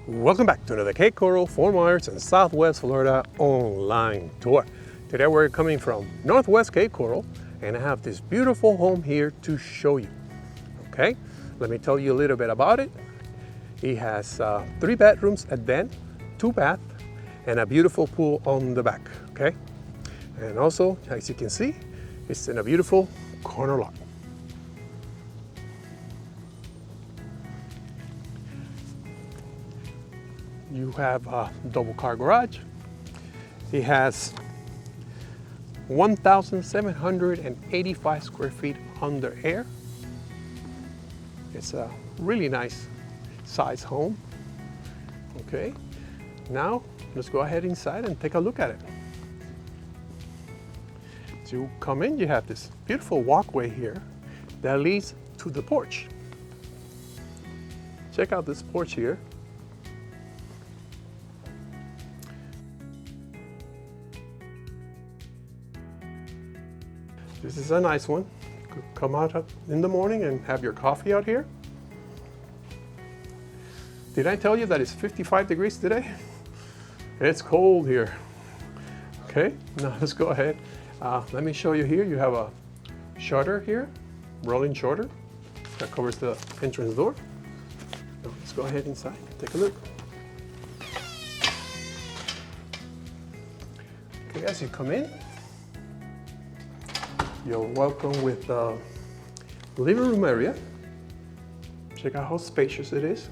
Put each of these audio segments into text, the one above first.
Welcome back to another Cape Coral, Fort Myers, and Southwest Florida online tour. Today we're coming from Northwest Cape Coral, and I have this beautiful home here to show you. Okay, let me tell you a little bit about it. It has 3 bedrooms, a den, 2 baths, and a beautiful pool on the back. Okay, and also, as you can see, it's in a beautiful corner lot. You have a double car garage. It has 1,785 square feet under air. It's a really nice size home. Okay, now let's go ahead inside and take a look at it. As you come in, you have this beautiful walkway here that leads to the porch. Check out this porch here. This is a nice one. You could come out in the morning and have your coffee out here. Did I tell you that it's 55 degrees today? It's cold here. Okay, now let's go ahead. Let me show you here. You have a shutter here, rolling shutter that covers the entrance door. Now let's go ahead inside and take a look. Okay, as you come in, you're welcome with the living room area. Check out how spacious it is.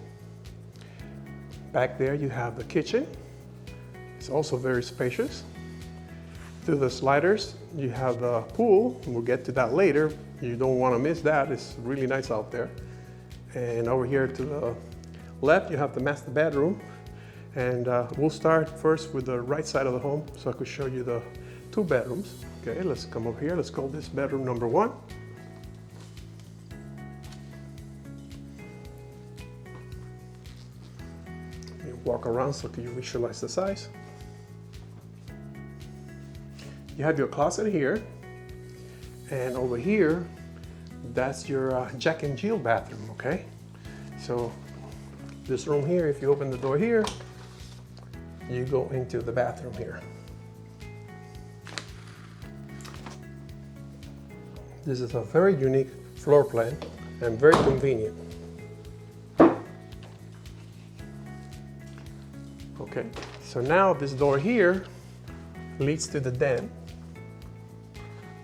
Back there you have the kitchen. It's also very spacious. Through the sliders you have the pool. We'll get to that later. You don't want to miss that. It's really nice out there. And over here to the left you have the master bedroom. And we'll start first with the right side of the home so I could show you the 2 bedrooms. Okay, let's come over here. Let's call this bedroom number 1. You walk around so you visualize the size. You have your closet here, and over here, that's your Jack and Jill bathroom. Okay, so this room here, if you open the door here, you go into the bathroom here. This is a very unique floor plan and very convenient. Okay, so now this door here leads to the den.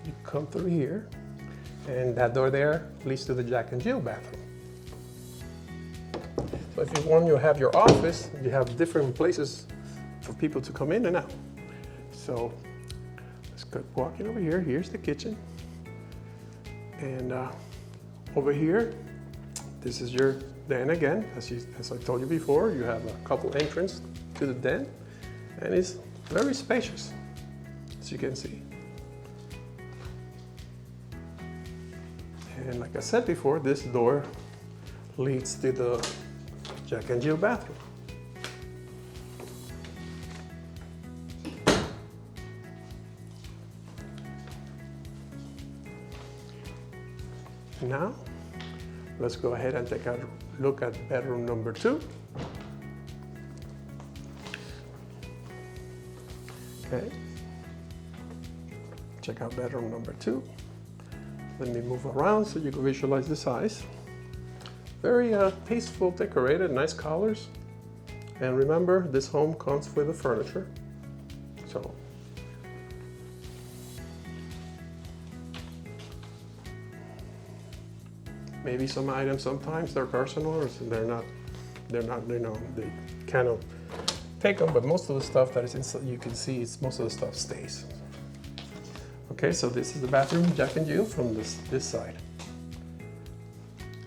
You come through here, and that door there leads to the Jack and Jill bathroom. So if you want to have your office, you have different places for people to come in and out. So let's go walking over here. Here's the kitchen. And over here, this is your den again. As I told you before, you have a couple entrances to the den, and it's very spacious, as you can see. And like I said before, this door leads to the Jack and Jill bathroom. Now, let's go ahead and take a look at bedroom number 2. Okay. Check out bedroom number 2. Let me move around so you can visualize the size. Very tasteful, decorated, nice colors. And remember, this home comes with the furniture. So, maybe some items sometimes they're personal, or they're not, you know, they kind of take them, but most of the stuff that is inside, you can see, most of the stuff stays. Okay, so this is the bathroom, Jack and Jill, from this side.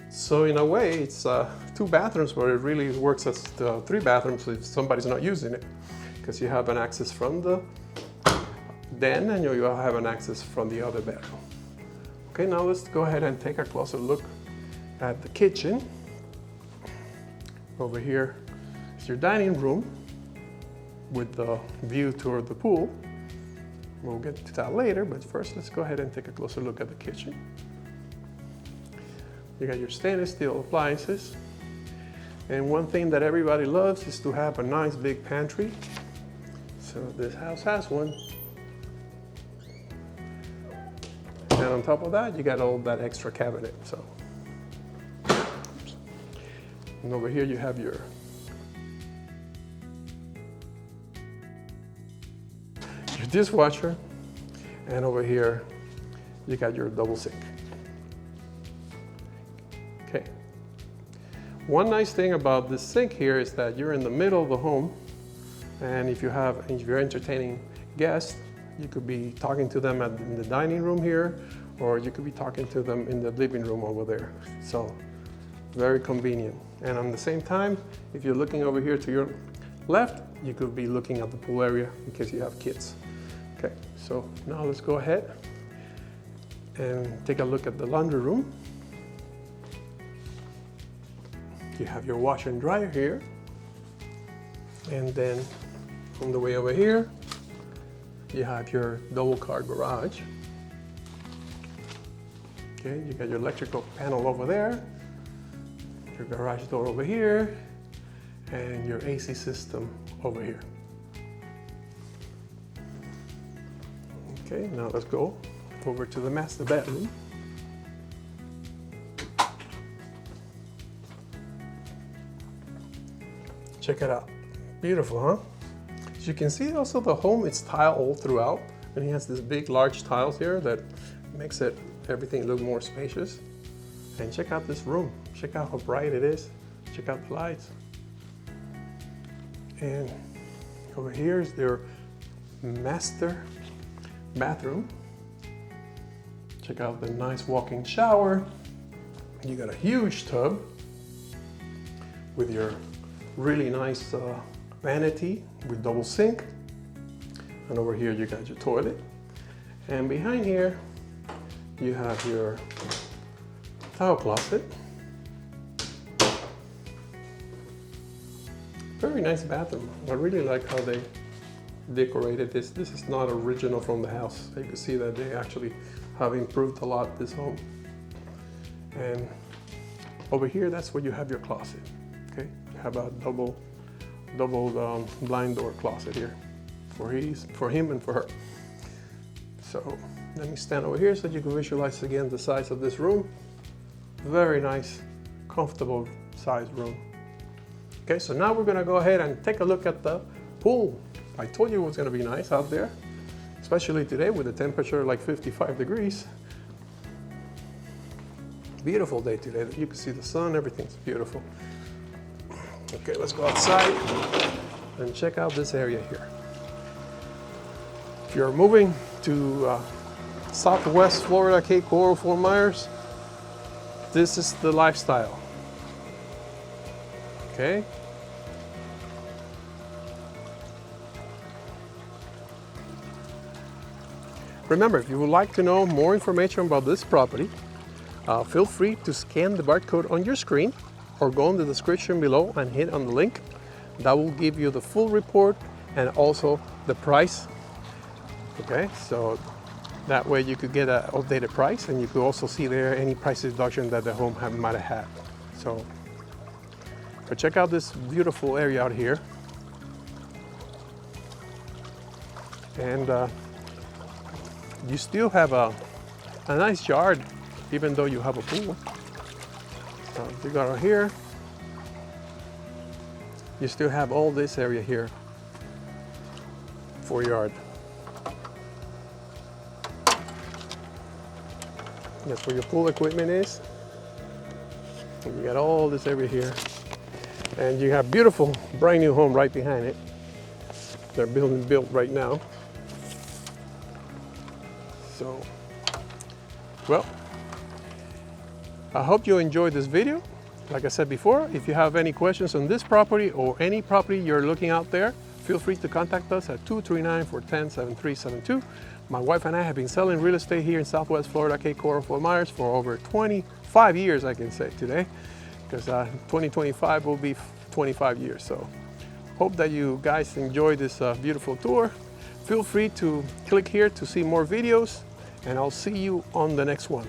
So in a way, it's 2 bathrooms, but it really works as 3 bathrooms if somebody's not using it, because you have an access from the den, and you have an access from the other bedroom. Okay, now let's go ahead and take a closer look at the kitchen. Over here is your dining room with the view toward the pool. We'll get to that later, but first let's go ahead and take a closer look at the kitchen. You got your stainless steel appliances. And one thing that everybody loves is to have a nice big pantry. So this house has one. And on top of that, you got all that extra cabinet. So, and over here you have your dishwasher, and over here you got your double sink. Okay. One nice thing about this sink here is that you're in the middle of the home, and if you're entertaining guests, you could be talking to them in the dining room here, or you could be talking to them in the living room over there. So very convenient. And at the same time, if you're looking over here to your left, you could be looking at the pool area in case you have kids. Okay, so now let's go ahead and take a look at the laundry room. You have your washer and dryer here. And then on the way over here, you have your double car garage. Okay, you got your electrical panel over there, your garage door over here, and your AC system over here. Okay, now let's go over to the master bedroom. Check it out. Beautiful, huh? As you can see, also the home is tiled all throughout, and he has this big, large tiles here that makes everything look more spacious. And check out this room. Check out how bright it is. Check out the lights. And over here is their master bathroom. Check out the nice walk-in shower. You got a huge tub with your really nice vanity with double sink. And over here you got your toilet. And behind here you have your towel closet. Very nice bathroom. I really like how they decorated this. This is not original from the house. You can see that they actually have improved a lot this home. And over here, that's where you have your closet. Okay, you have a double blind door closet here for him and for her. So let me stand over here so you can visualize again the size of this room. Very nice, comfortable sized room. Okay, so now we're gonna go ahead and take a look at the pool. I told you it was gonna be nice out there, especially today with the temperature like 55 degrees. Beautiful day today. You can see the sun, everything's beautiful. Okay, let's go outside and check out this area here. If you're moving to Southwest Florida, Cape Coral, Fort Myers, this is the lifestyle. Okay. Remember, if you would like to know more information about this property, feel free to scan the barcode on your screen or go in the description below and hit on the link. That will give you the full report and also the price. Okay, so that way you could get an updated price, and you could also see there any price reduction that the home might have had. So, but check out this beautiful area out here. And you still have a nice yard, even though you have a pool. So you got out here, you still have all this area here for yard. That's where your pool equipment is. And you got all this area here. And you have beautiful brand new home right behind it. They're built right now. So, well, I hope you enjoyed this video. Like I said before, if you have any questions on this property or any property you're looking out there, feel free to contact us at 239-410-7372. My wife and I have been selling real estate here in Southwest Florida, Cape Coral, Fort Myers for over 25 years, I can say today, because 2025 will be 25 years. So hope that you guys enjoy this beautiful tour. Feel free to click here to see more videos, and I'll see you on the next one.